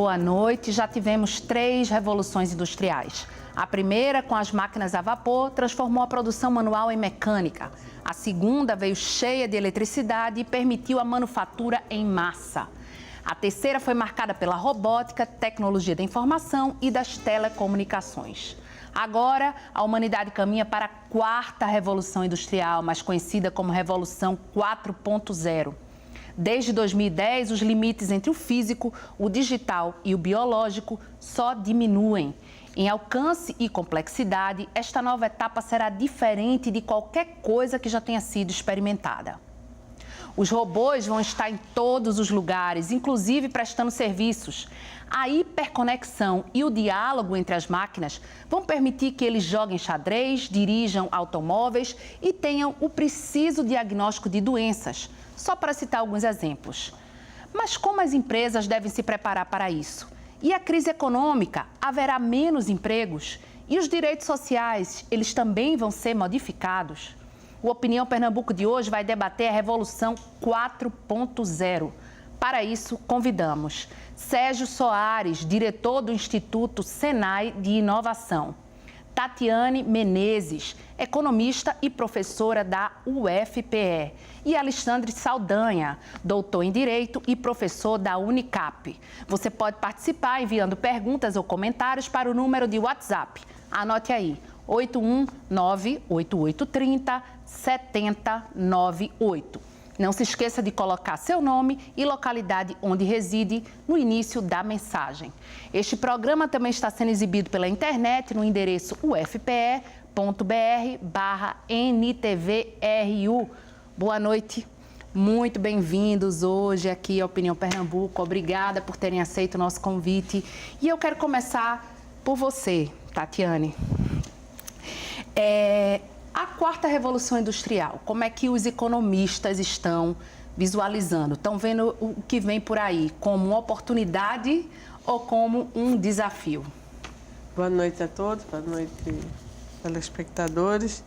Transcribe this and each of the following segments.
boa noite. Já tivemos 3 revoluções industriais. A primeira, com as máquinas a vapor, transformou a produção manual em mecânica. A segunda veio cheia de eletricidade e permitiu a manufatura em massa. A terceira foi marcada pela robótica, tecnologia da informação e das telecomunicações. Agora, a humanidade caminha para a 4ª revolução industrial, mais conhecida como Revolução 4.0. Desde 2010, os limites entre o físico, o digital e o biológico só diminuem. Em alcance e complexidade, esta nova etapa será diferente de qualquer coisa que já tenha sido experimentada. Os robôs vão estar em todos os lugares, inclusive prestando serviços. A hiperconexão e o diálogo entre as máquinas vão permitir que eles joguem xadrez, dirijam automóveis e tenham o preciso diagnóstico de doenças, só para citar alguns exemplos. Mas como as empresas devem se preparar para isso? E a crise econômica? Haverá menos empregos? E os direitos sociais, eles também vão ser modificados? O Opinião Pernambuco de hoje vai debater a Revolução 4.0. Para isso, convidamos Sérgio Soares, diretor do Instituto Senai de Inovação. Tatiane Menezes, economista e professora da UFPE. E Alexandre Saldanha, doutor em Direito e professor da Unicap. Você pode participar enviando perguntas ou comentários para o número de WhatsApp. Anote aí, 819-8830-7098. Não se esqueça de colocar seu nome e localidade onde reside no início da mensagem. Este programa também está sendo exibido pela internet no endereço ufpe.br/NTVRU. Boa noite, muito bem-vindos hoje aqui à Opinião Pernambuco. Obrigada por terem aceito o nosso convite. E eu quero começar por você, Tatiane. A 4ª Revolução Industrial, como é que os economistas estão visualizando? Estão vendo o que vem por aí como uma oportunidade ou como um desafio? Boa noite a todos, boa noite, telespectadores.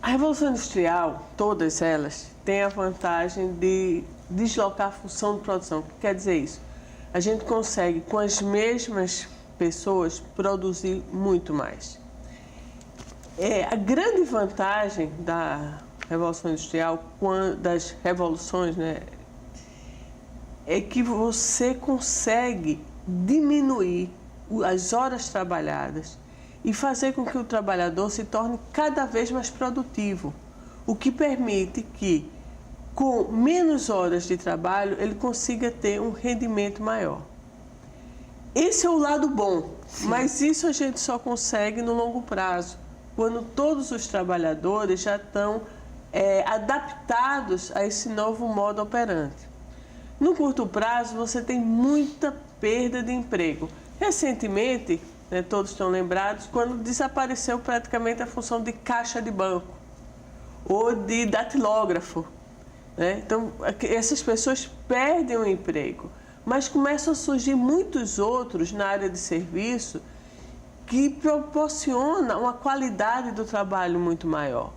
A Revolução Industrial, todas elas, têm a vantagem de deslocar a função de produção. O que quer dizer isso? A gente consegue, com as mesmas pessoas, produzir muito mais. A grande vantagem da Revolução Industrial, das revoluções, né, é que você consegue diminuir as horas trabalhadas e fazer com que o trabalhador se torne cada vez mais produtivo, o que permite que, com menos horas de trabalho, ele consiga ter um rendimento maior. Esse é o lado bom, sim, mas isso a gente só consegue no longo prazo, quando todos os trabalhadores já estão adaptados a esse novo modo operante. No curto prazo, você tem muita perda de emprego. Recentemente, né, todos estão lembrados, quando desapareceu praticamente a função de caixa de banco ou de datilógrafo, né? Então, essas pessoas perdem o emprego, mas começam a surgir muitos outros na área de serviço que proporciona uma qualidade do trabalho muito maior,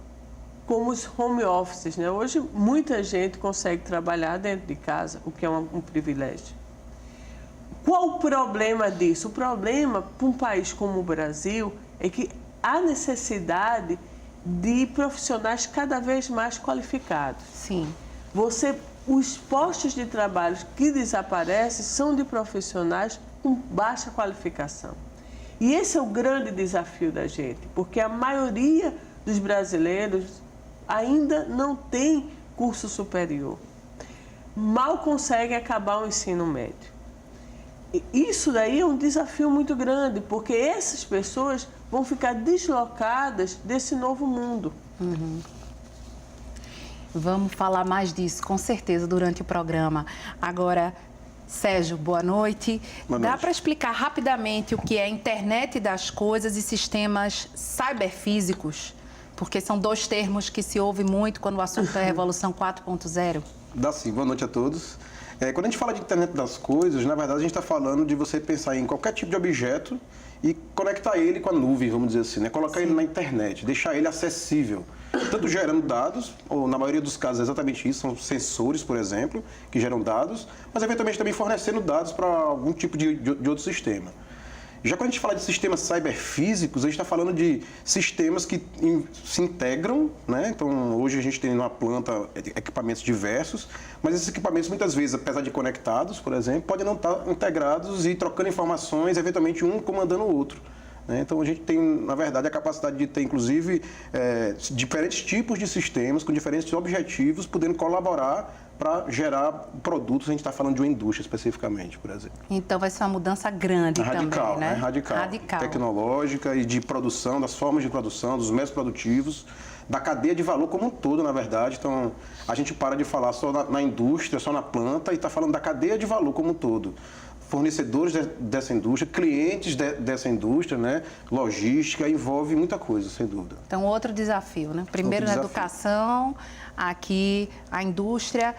como os home offices, né? Hoje, muita gente consegue trabalhar dentro de casa, o que é um privilégio. Qual o problema disso? O problema para um país como o Brasil é que há necessidade de profissionais cada vez mais qualificados. Sim. Os postos de trabalho que desaparecem são de profissionais com baixa qualificação. E esse é o grande desafio da gente, porque a maioria dos brasileiros ainda não tem curso superior. Mal conseguem acabar o ensino médio. E isso daí é um desafio muito grande, porque essas pessoas vão ficar deslocadas desse novo mundo. Uhum. Vamos falar mais disso, com certeza, durante o programa. Agora, Sérgio, boa noite. Boa noite. Dá para explicar rapidamente o que é a internet das coisas e sistemas cyberfísicos? Porque são 2 termos que se ouve muito quando o assunto é Revolução 4.0. Dá sim, boa noite a todos. Quando a gente fala de internet das coisas, na verdade a gente está falando de você pensar em qualquer tipo de objeto e conectar ele com a nuvem, vamos dizer assim, né? Colocar ele na internet, deixar ele acessível. Tanto gerando dados, ou na maioria dos casos é exatamente isso, são sensores, por exemplo, que geram dados, mas eventualmente também fornecendo dados para algum tipo de outro sistema. Já quando a gente fala de sistemas cyberfísicos, a gente está falando de sistemas que se integram, né? Então, hoje a gente tem numa planta equipamentos diversos, mas esses equipamentos, muitas vezes, apesar de conectados, por exemplo, podem não estar integrados e trocando informações, eventualmente um comandando o outro. Então, a gente tem, na verdade, a capacidade de ter, inclusive, diferentes tipos de sistemas com diferentes objetivos, podendo colaborar para gerar produtos. A gente está falando de uma indústria especificamente, por exemplo. Então, vai ser uma mudança grande radical, também, né? Radical. Tecnológica e de produção, das formas de produção, dos métodos produtivos, da cadeia de valor como um todo, na verdade. Então, a gente para de falar só na indústria, só na planta, e está falando da cadeia de valor como um todo. Fornecedores dessa indústria, clientes dessa indústria, né? Logística, envolve muita coisa, sem dúvida. Então, outro desafio, né? Primeiro na educação, aqui a indústria.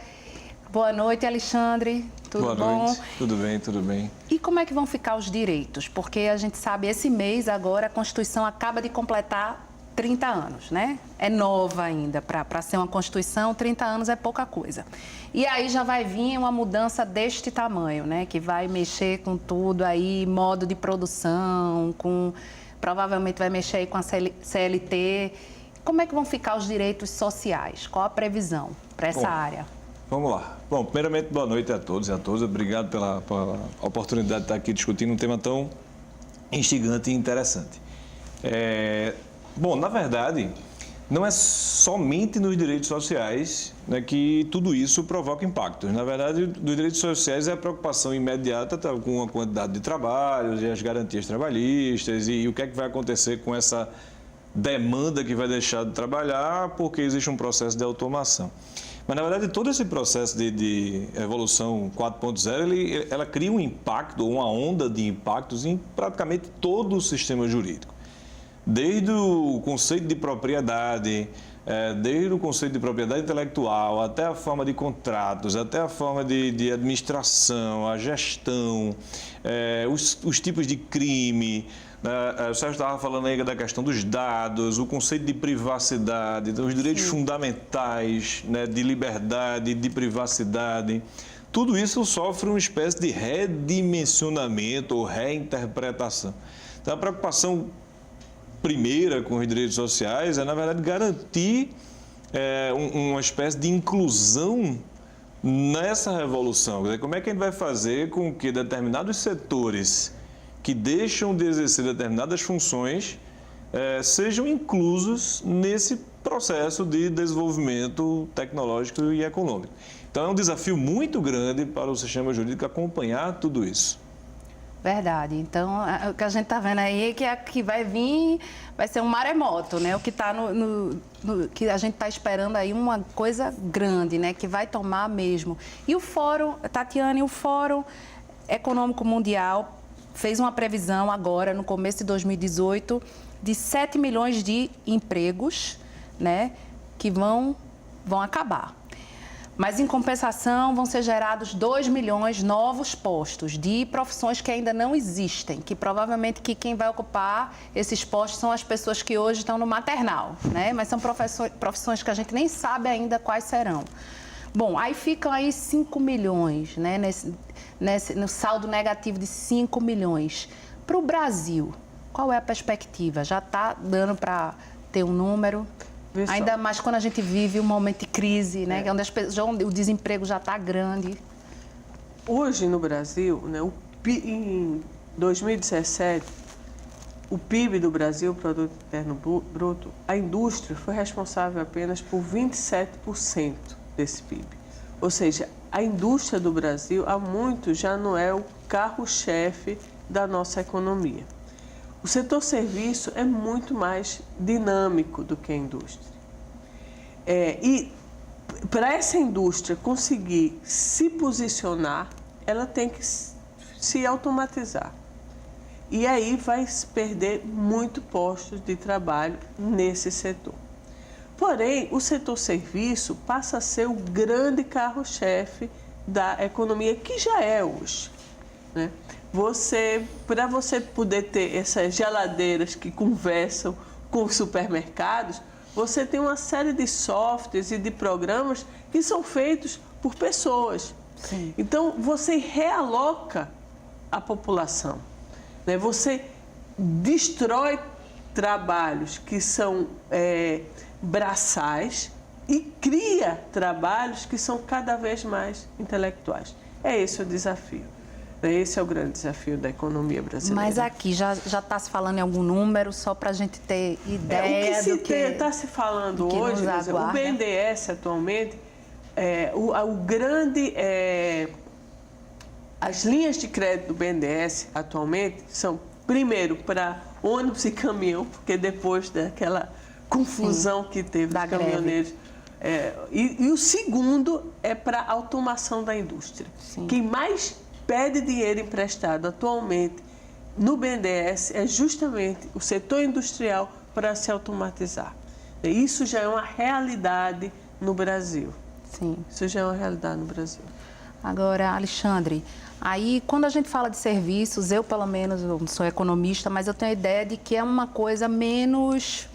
Boa noite, Alexandre. Tudo bom? Boa noite. Tudo bem, tudo bem. E como é que vão ficar os direitos? Porque a gente sabe, esse mês agora a Constituição acaba de completar 30 anos, né? É nova ainda, para ser uma Constituição, 30 anos é pouca coisa. E aí já vai vir uma mudança deste tamanho, né? Que vai mexer com tudo aí, modo de produção, provavelmente vai mexer aí com a CLT. Como é que vão ficar os direitos sociais? Qual a previsão para essa área? Vamos lá. Bom, primeiramente, boa noite a todos e a todas. Obrigado pela oportunidade de estar aqui discutindo um tema tão instigante e interessante. Bom, na verdade, não é somente nos direitos sociais, né, que tudo isso provoca impactos. Na verdade, dos direitos sociais é a preocupação imediata com a quantidade de trabalhos e as garantias trabalhistas e o que é que vai acontecer com essa demanda que vai deixar de trabalhar porque existe um processo de automação. Mas, na verdade, todo esse processo de evolução 4.0, ela cria um impacto, uma onda de impactos em praticamente todo o sistema jurídico. Desde o conceito de propriedade, desde o conceito de propriedade intelectual, até a forma de contratos, até a forma de administração, a gestão, os tipos de crime. O Sérgio estava falando aí da questão dos dados, o conceito de privacidade, então, os direitos fundamentais, né, de liberdade, de privacidade. Tudo isso sofre uma espécie de redimensionamento ou reinterpretação. Então, a preocupação primeira com os direitos sociais é, na verdade, garantir uma espécie de inclusão nessa revolução. Quer dizer, como é que a gente vai fazer com que determinados setores que deixam de exercer determinadas funções sejam inclusos nesse processo de desenvolvimento tecnológico e econômico. Então, é um desafio muito grande para o sistema jurídico acompanhar tudo isso. Verdade. Então, o que a gente está vendo aí é que a que vai vir vai ser um maremoto, né? O que está que a gente está esperando aí uma coisa grande, né? Que vai tomar mesmo. E o Fórum, Tatiane, o Fórum Econômico Mundial fez uma previsão agora, no começo de 2018, de 7 milhões de empregos, né? Que vão acabar. Mas, em compensação, vão ser gerados 2 milhões novos postos de profissões que ainda não existem, que provavelmente quem vai ocupar esses postos são as pessoas que hoje estão no maternal, né? Mas são profissões que a gente nem sabe ainda quais serão. Bom, aí ficam aí 5 milhões, né? No saldo negativo de 5 milhões. Para o Brasil, qual é a perspectiva? Já está dando para ter um número? Ainda mais quando a gente vive um momento de crise, né? Onde o desemprego já está grande. Hoje, no Brasil, né, em 2017, o PIB do Brasil, o Produto Interno Bruto, a indústria foi responsável apenas por 27% desse PIB. Ou seja, a indústria do Brasil, há muito, já não é o carro-chefe da nossa economia. O setor serviço é muito mais dinâmico do que a indústria. E para essa indústria conseguir se posicionar, ela tem que se automatizar. E aí vai se perder muito postos de trabalho nesse setor. Porém, o setor serviço passa a ser o grande carro-chefe da economia, que já é hoje. né? Para você poder ter essas geladeiras que conversam com os supermercados, você tem uma série de softwares e de programas que são feitos por pessoas. Sim. Então, você realoca a população, né? Você destrói trabalhos que são braçais e cria trabalhos que são cada vez mais intelectuais. É esse o desafio. Esse é o grande desafio da economia brasileira. Mas aqui já está se falando em algum número, só para a gente ter ideia do que está se falando hoje, o BNDES atualmente, as linhas de crédito do BNDES atualmente são, primeiro, para ônibus e caminhão, porque depois daquela confusão que teve dos caminhoneiros. E o segundo é para a automação da indústria. Sim. Quem mais pede dinheiro emprestado atualmente no BNDES é justamente o setor industrial para se automatizar. Isso já é uma realidade no Brasil. Sim. Isso já é uma realidade no Brasil. Agora, Alexandre, aí quando a gente fala de serviços, eu pelo menos eu não sou economista, mas eu tenho a ideia de que é uma coisa menos...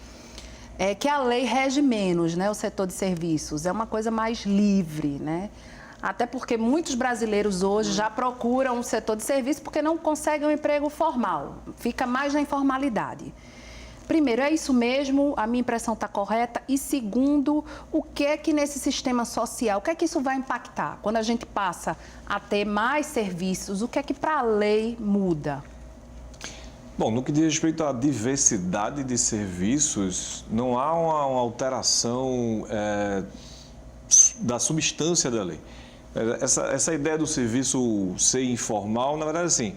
que a lei rege menos, né, o setor de serviços, é uma coisa mais livre, né? Até porque muitos brasileiros hoje já procuram o setor de serviços porque não conseguem um emprego formal, fica mais na informalidade. Primeiro, é isso mesmo? A minha impressão está correta? E segundo, o que é que nesse sistema social, o que é que isso vai impactar? Quando a gente passa a ter mais serviços, o que é que para a lei muda? Bom, no que diz respeito à diversidade de serviços, não há uma alteração da substância da lei. Essa ideia do serviço ser informal, na verdade, assim,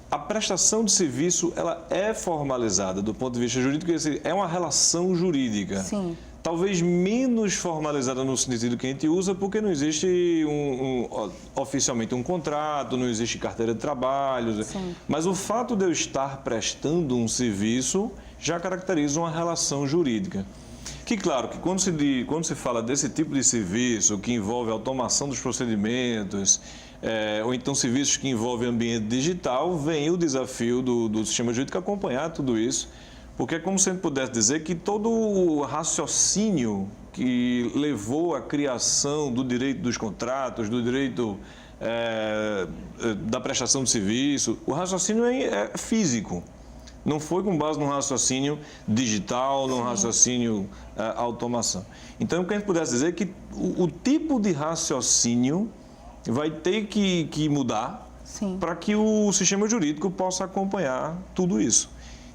a prestação de serviço ela é formalizada do ponto de vista jurídico, é uma relação jurídica. Sim. Talvez menos formalizada no sentido que a gente usa, porque não existe oficialmente um contrato, não existe carteira de trabalho. Sim. Mas o fato de eu estar prestando um serviço já caracteriza uma relação jurídica. Que, claro, que quando se fala desse tipo de serviço, que envolve a automação dos procedimentos, ou então serviços que envolvem ambiente digital, vem o desafio do sistema jurídico acompanhar tudo isso, porque é como se a gente pudesse dizer que todo o raciocínio que levou à criação do direito dos contratos, do direito da prestação de serviço, o raciocínio é físico. Não foi com base num raciocínio digital, num raciocínio automação. Então, o que a gente pudesse dizer é que o tipo de raciocínio vai ter que mudar para que o sistema jurídico possa acompanhar tudo isso.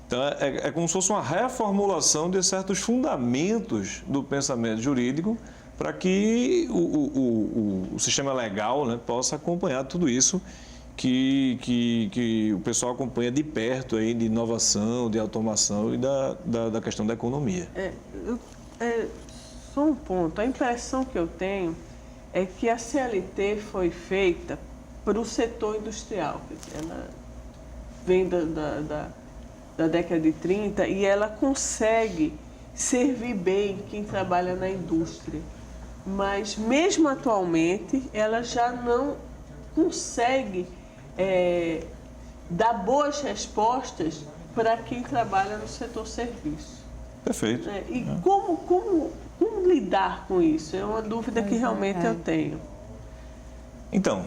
Então, é como se fosse uma reformulação de certos fundamentos do pensamento jurídico para que o sistema legal, né, possa acompanhar tudo isso que o pessoal acompanha de perto aí, de inovação, de automação e da questão da economia. Só um ponto. A impressão que eu tenho é que a CLT foi feita para o setor industrial. Ela vem da década de 30 e ela consegue servir bem quem trabalha na indústria. Mas, mesmo atualmente, ela já não consegue dar boas respostas para quem trabalha no setor serviço. Perfeito. E como lidar com isso? É uma dúvida que realmente eu tenho. Então,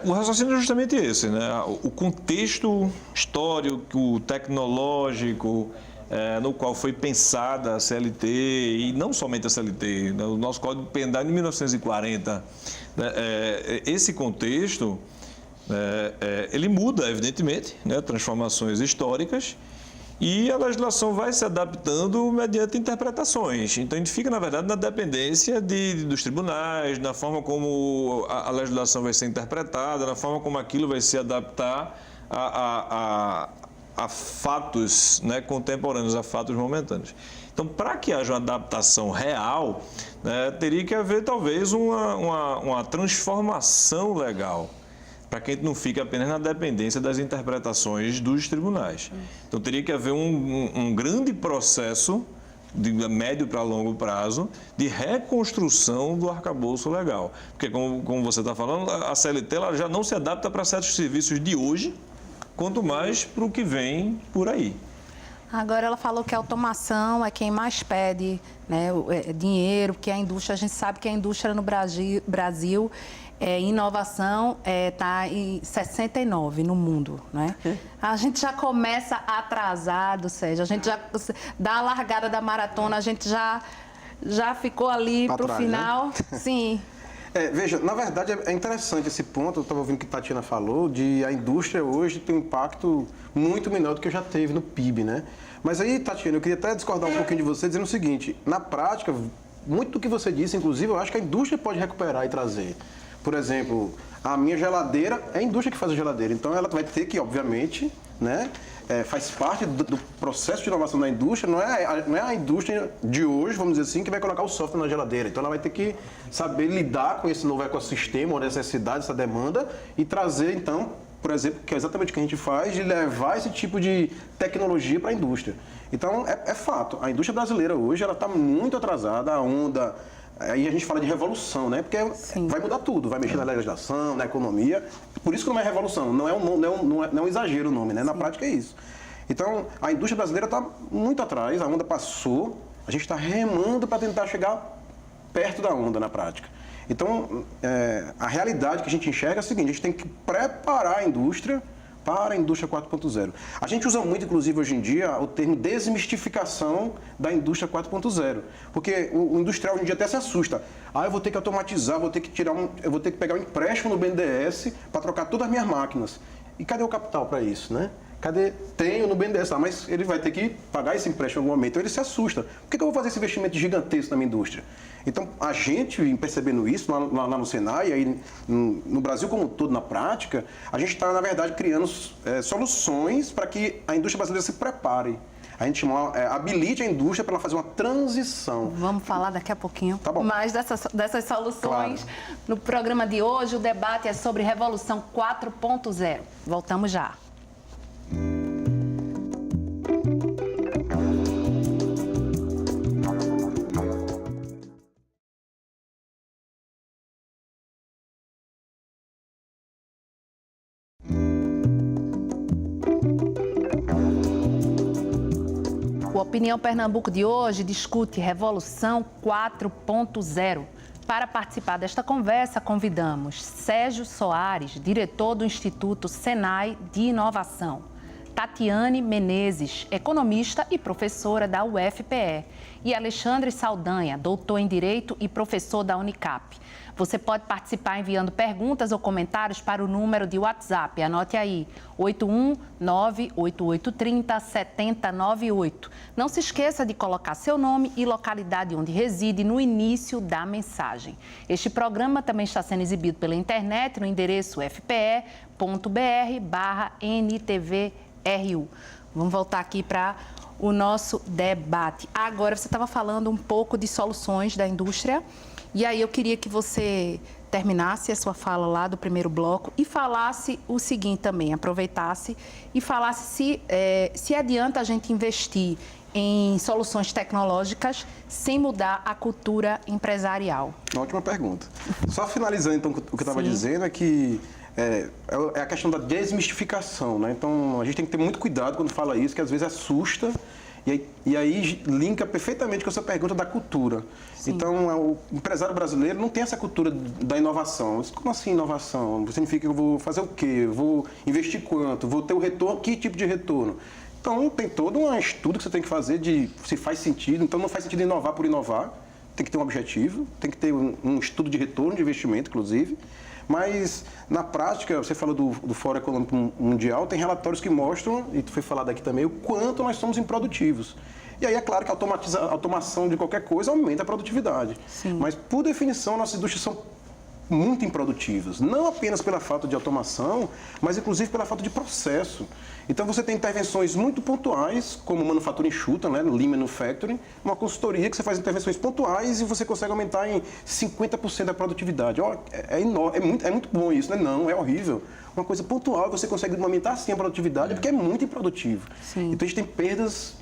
o raciocínio é justamente esse, né? O contexto histórico, tecnológico, no qual foi pensada a CLT, e não somente a CLT, né? O nosso Código Penal de 1940, né? Esse contexto, ele muda, evidentemente, né? Transformações históricas, e a legislação vai se adaptando mediante interpretações. Então, a gente fica, na verdade, na dependência dos tribunais, na forma como a legislação vai ser interpretada, na forma como aquilo vai se adaptar a fatos, né, contemporâneos, a fatos momentâneos. Então, para que haja uma adaptação real, né, teria que haver, talvez, uma transformação legal, para que a gente não fique apenas na dependência das interpretações dos tribunais. Então, teria que haver um grande processo de médio para longo prazo, de reconstrução do arcabouço legal. Porque, como você está falando, a CLT ela já não se adapta para certos serviços de hoje, quanto mais para o que vem por aí. Agora ela falou que a automação é quem mais pede, né, dinheiro, porque a indústria, a gente sabe que a indústria no Brasil inovação está em 69 no mundo, né? A gente já começa atrasado, Sérgio, a gente já dá a largada da maratona, a gente já ficou ali para o final, né? Sim. Veja, na verdade é interessante esse ponto, eu estava ouvindo o que a Tatiana falou, de a indústria hoje tem um impacto muito menor do que já teve no PIB, né? Mas aí, Tatiana, eu queria até discordar um pouquinho de você, dizendo o seguinte, na prática, muito do que você disse, inclusive, eu acho que a indústria pode recuperar e trazer. Por exemplo, a minha geladeira, é a indústria que faz a geladeira, então ela vai ter que, obviamente, né, faz parte do processo de inovação da indústria, não é a indústria de hoje, vamos dizer assim, que vai colocar o software na geladeira. Então ela vai ter que saber lidar com esse novo ecossistema, a necessidade, essa demanda e trazer, então, por exemplo, que é exatamente o que a gente faz, de levar esse tipo de tecnologia para a indústria. Então, é fato, a indústria brasileira hoje ela está muito atrasada, a onda... Aí a gente fala de revolução, né? Porque vai mudar tudo, vai mexer na legislação, na economia. Por isso que não é revolução, não é um exagero o nome, né? Na prática é isso. Então, a indústria brasileira está muito atrás, a onda passou, a gente está remando para tentar chegar perto da onda na prática. Então, a realidade que a gente enxerga é a seguinte, a gente tem que preparar a indústria para a indústria 4.0. A gente usa muito, inclusive, hoje em dia, o termo desmistificação da indústria 4.0. Porque o industrial hoje em dia até se assusta. Eu vou ter que automatizar, eu vou ter que pegar um empréstimo no BNDES para trocar todas as minhas máquinas. E cadê o capital para isso, né? Tenho no BNDES, mas ele vai ter que pagar esse empréstimo em algum momento, então ele se assusta. Por que eu vou fazer esse investimento gigantesco na minha indústria? Então, a gente, percebendo isso lá no Senai, aí no Brasil como um todo, na prática, a gente está, na verdade, criando soluções para que a indústria brasileira se prepare. A gente habilite a indústria para ela fazer uma transição. Vamos falar daqui a pouquinho mais dessas soluções. Claro. No programa de hoje, o debate é sobre Revolução 4.0. Voltamos já. O Opinião Pernambuco de hoje discute Revolução 4.0. Para participar desta conversa, convidamos Sérgio Soares, diretor do Instituto Senai de Inovação, Tatiane Menezes, economista e professora da UFPE, e Alexandre Saldanha, doutor em Direito e professor da Unicap. Você pode participar enviando perguntas ou comentários para o número de WhatsApp. Anote aí, 819-8830-7098. Não se esqueça de colocar seu nome e localidade onde reside no início da mensagem. Este programa também está sendo exibido pela internet no endereço fpe.br/NTVRU. Vamos voltar aqui para o nosso debate. Agora, você estava falando um pouco de soluções da indústria. E aí eu queria que você terminasse a sua fala lá do primeiro bloco e falasse o seguinte também, aproveitasse e falasse se adianta a gente investir em soluções tecnológicas sem mudar a cultura empresarial. Uma ótima pergunta. Só finalizando então o que eu estava dizendo é que é a questão da desmistificação, né? Então a gente tem que ter muito cuidado quando fala isso, que às vezes assusta. E aí linka perfeitamente com essa pergunta da cultura. Sim. Então, o empresário brasileiro não tem essa cultura da inovação. Como assim inovação? Significa que eu vou fazer o quê? Eu vou investir quanto? Vou ter o retorno? Que tipo de retorno? Então, tem todo um estudo que você tem que fazer de se faz sentido. Então, não faz sentido inovar por inovar. Tem que ter um objetivo, tem que ter um estudo de retorno de investimento, inclusive. Mas, na prática, você falou do Fórum Econômico Mundial, tem relatórios que mostram, e foi falado aqui também, o quanto nós somos improdutivos. E aí é claro que a automação de qualquer coisa aumenta a produtividade. Sim. Mas, por definição, nossas indústrias são muito improdutivas, não apenas pela falta de automação, mas inclusive pela falta de processo. Então você tem intervenções muito pontuais, como manufatura enxuta, né, Lean Manufacturing, uma consultoria que você faz intervenções pontuais e você consegue aumentar em 50% a produtividade. Ó, é enorme, é muito bom isso, né? Não, é horrível. Uma coisa pontual, você consegue aumentar sim a produtividade, porque é muito improdutivo. Sim. Então a gente tem perdas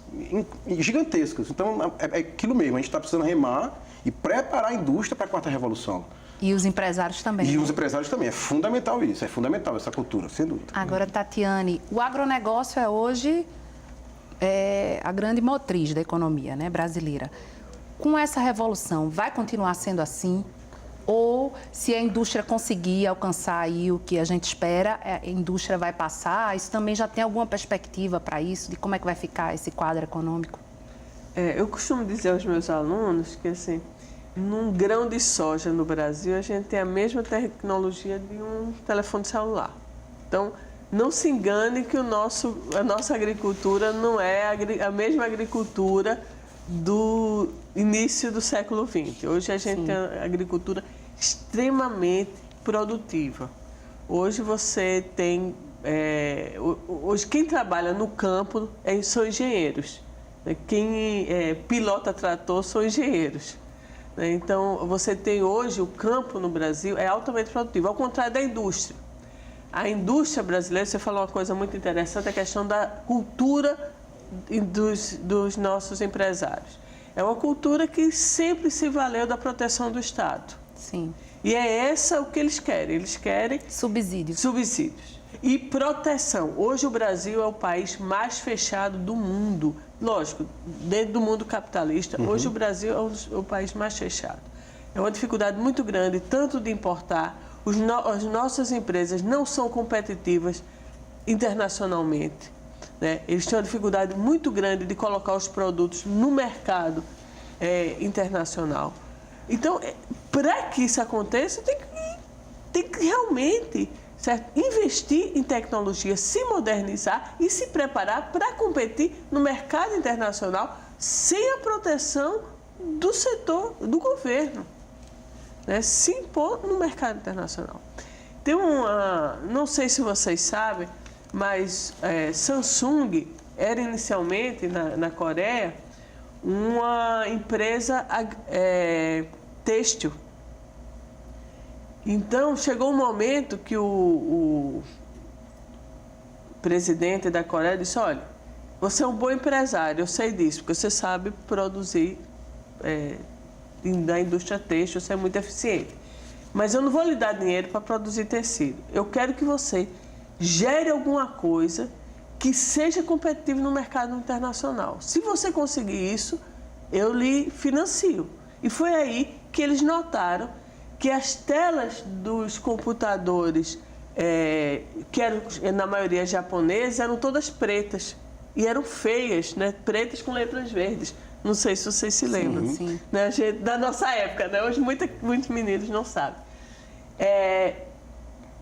gigantescas. Então é aquilo mesmo, a gente está precisando remar e preparar a indústria para a quarta revolução. E os empresários também. E os empresários também. É fundamental isso, é fundamental essa cultura, sem dúvida. Agora, Tatiane, o agronegócio é hoje a grande motriz da economia, né, brasileira. Com essa revolução, vai continuar sendo assim? Ou se a indústria conseguir alcançar aí o que a gente espera, a indústria vai passar? Isso também já tem alguma perspectiva para isso, de como é que vai ficar esse quadro econômico? Eu costumo dizer aos meus alunos que, assim, num grão de soja no Brasil, a gente tem a mesma tecnologia de um telefone celular. Então, não se engane que a nossa agricultura não é a mesma agricultura do início do século XX. Hoje a gente tem uma agricultura extremamente produtiva. Hoje você tem... hoje quem trabalha no campo são engenheiros. Quem pilota trator são engenheiros. Então, você tem hoje, o campo no Brasil é altamente produtivo, ao contrário da indústria. A indústria brasileira, você falou uma coisa muito interessante, a questão da cultura dos nossos empresários. É uma cultura que sempre se valeu da proteção do Estado. Sim. E é essa o que eles querem Subsídios. subsídios. E proteção. Hoje o Brasil é o país mais fechado do mundo. Lógico, dentro do mundo capitalista, hoje o Brasil é o país mais fechado. É uma dificuldade muito grande, tanto de importar, as nossas empresas não são competitivas internacionalmente, né? Eles têm uma dificuldade muito grande de colocar os produtos no mercado internacional. Então, para que isso aconteça, tem que realmente... certo? Investir em tecnologia, se modernizar e se preparar para competir no mercado internacional sem a proteção do setor, do governo, né? Se impor no mercado internacional. Tem não sei se vocês sabem, mas Samsung era inicialmente na Coreia uma empresa têxtil. Então, chegou um momento que o presidente da Coreia disse, olha, você é um bom empresário, eu sei disso, porque você sabe produzir na indústria têxtil, você é muito eficiente. Mas eu não vou lhe dar dinheiro para produzir tecido. Eu quero que você gere alguma coisa que seja competitivo no mercado internacional. Se você conseguir isso, eu lhe financio. E foi aí que eles notaram que as telas dos computadores, que eram na maioria japoneses, eram todas pretas. E eram feias, né? Pretas com letras verdes. Não sei se vocês se lembram. Sim. Né? Da nossa época, né? Hoje muitos meninos não sabem.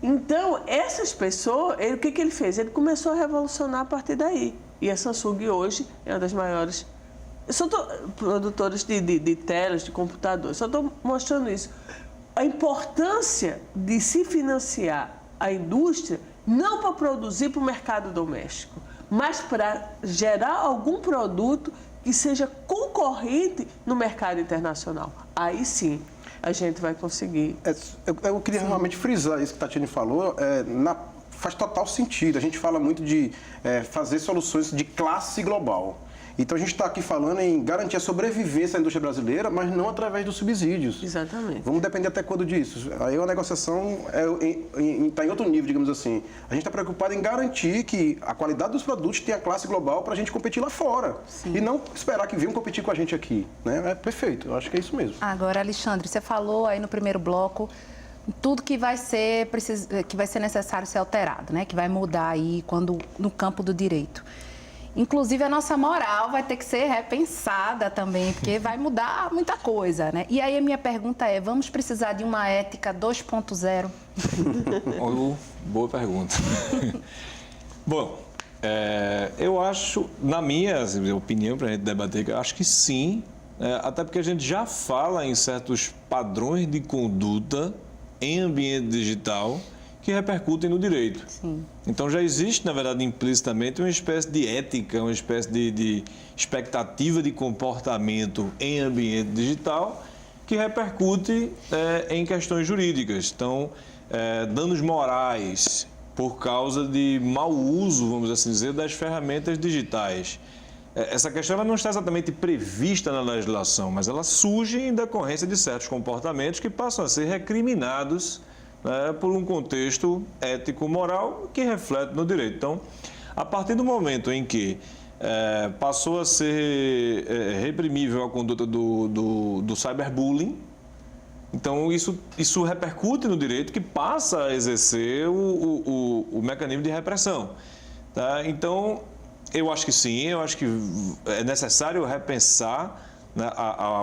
Então, essas pessoas, o que ele fez? Ele começou a revolucionar a partir daí. E a Samsung hoje é uma das maiores produtoras de telas, de computadores. Só estou mostrando isso. A importância de se financiar a indústria, não para produzir para o mercado doméstico, mas para gerar algum produto que seja concorrente no mercado internacional. Aí sim, a gente vai conseguir. Eu queria realmente frisar isso que a Tatiane falou, faz total sentido. A gente fala muito de fazer soluções de classe global. Então, a gente está aqui falando em garantir a sobrevivência da indústria brasileira, mas não através dos subsídios. Exatamente. Vamos depender até quando disso. Aí a negociação está em outro nível, digamos assim. A gente está preocupado em garantir que a qualidade dos produtos tenha classe global para a gente competir lá fora. Sim. E não esperar que venham competir com a gente aqui. Né? É perfeito, eu acho que é isso mesmo. Agora, Alexandre, você falou aí no primeiro bloco tudo que vai ser necessário ser alterado, né? Que vai mudar aí no campo do direito. Inclusive, a nossa moral vai ter que ser repensada também, porque vai mudar muita coisa, né? E aí a minha pergunta é, vamos precisar de uma ética 2.0? Boa pergunta. Bom, eu acho, na minha opinião, para a gente debater, eu acho que sim, até porque a gente já fala em certos padrões de conduta em ambiente digital que repercutem no direito. Sim. Então já existe, na verdade, implicitamente uma espécie de ética, uma espécie de expectativa de comportamento em ambiente digital que repercute em questões jurídicas. Então, danos morais por causa de mau uso, vamos assim dizer, das ferramentas digitais. Essa questão ela não está exatamente prevista na legislação, mas ela surge em decorrência de certos comportamentos que passam a ser recriminados por um contexto ético-moral que reflete no direito. Então, a partir do momento em que passou a ser reprimível a conduta do cyberbullying, então isso repercute no direito que passa a exercer o mecanismo de repressão. Tá? Então, eu acho que sim, eu acho que é necessário repensar, né,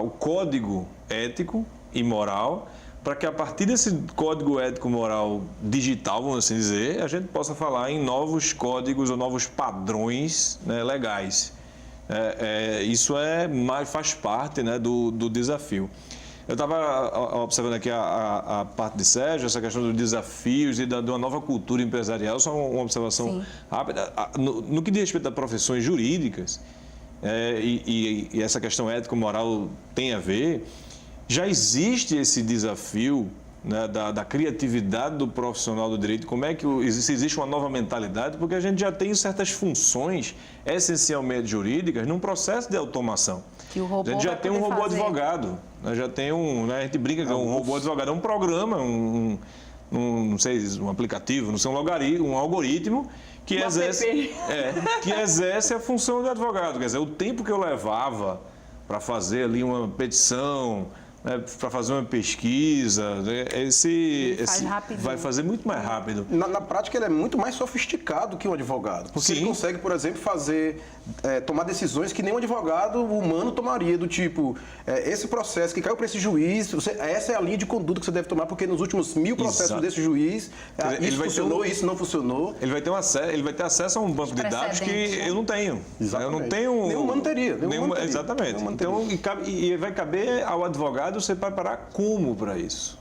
o código ético e moral, para que a partir desse código ético-moral digital, vamos assim dizer, a gente possa falar em novos códigos ou novos padrões, né, legais. Isso faz parte, né, do desafio. Eu estava observando aqui a parte de Sérgio, essa questão dos desafios e de uma nova cultura empresarial, só uma observação rápida. No que diz respeito a profissões jurídicas, e essa questão ético-moral tem a ver, já existe esse desafio, né, da criatividade do profissional do direito, como é que existe uma nova mentalidade, porque a gente já tem certas funções essencialmente jurídicas num processo de automação. Que o robô a gente já tem um robô advogado, né, já tem a gente brinca que é um robô advogado, é um programa, não sei, um aplicativo, não sei, um algoritmo que exerce a função do advogado. Quer dizer, o tempo que eu levava para fazer ali uma petição, para fazer uma pesquisa, vai fazer muito mais rápido. Na prática, ele é muito mais sofisticado que um advogado. Porque ele consegue, por exemplo, tomar decisões que nem um advogado humano tomaria, do tipo, esse processo que caiu para esse juiz, essa é a linha de conduta que você deve tomar, porque nos últimos 1000 processos desse juiz, isso funcionou, isso não funcionou. Ele vai ter acesso a um banco de dados que eu não tenho. Exatamente. Eu não tenho. Nenhum humano teria. Exatamente. Então, e vai caber ao advogado você preparar como para isso,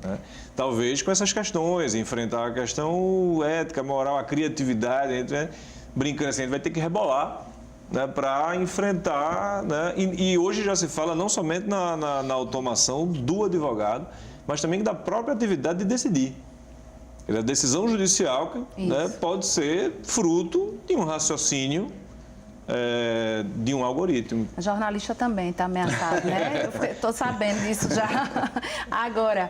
né? Talvez com essas questões, enfrentar a questão ética, moral, a criatividade, né? Brincando assim, a gente vai ter que rebolar, né, para enfrentar, né? E hoje já se fala não somente na automação do advogado, mas também da própria atividade de decidir. A decisão judicial, né, pode ser fruto de um raciocínio de um algoritmo. A jornalista também está ameaçada, né? Eu estou sabendo disso já. Agora,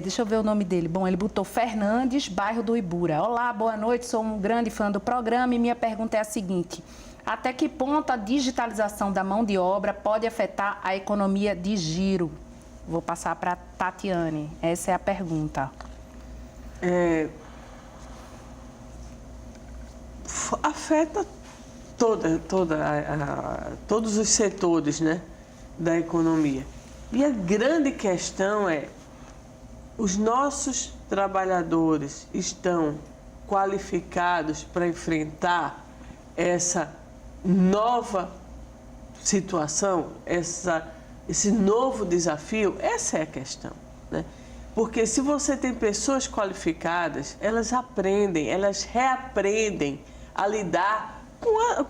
deixa eu ver o nome dele. Bom, ele botou Fernandes, bairro do Ibura. Olá, boa noite, sou um grande fã do programa e minha pergunta é a seguinte: até que ponto a digitalização da mão de obra pode afetar a economia de giro? Vou passar para a Tatiane. Essa é a pergunta. Afeta todos os setores, né, da economia. E a grande questão é: os nossos trabalhadores estão qualificados para enfrentar essa nova situação, esse novo desafio? Essa é a questão, né? Porque se você tem pessoas qualificadas, elas aprendem, elas reaprendem a lidar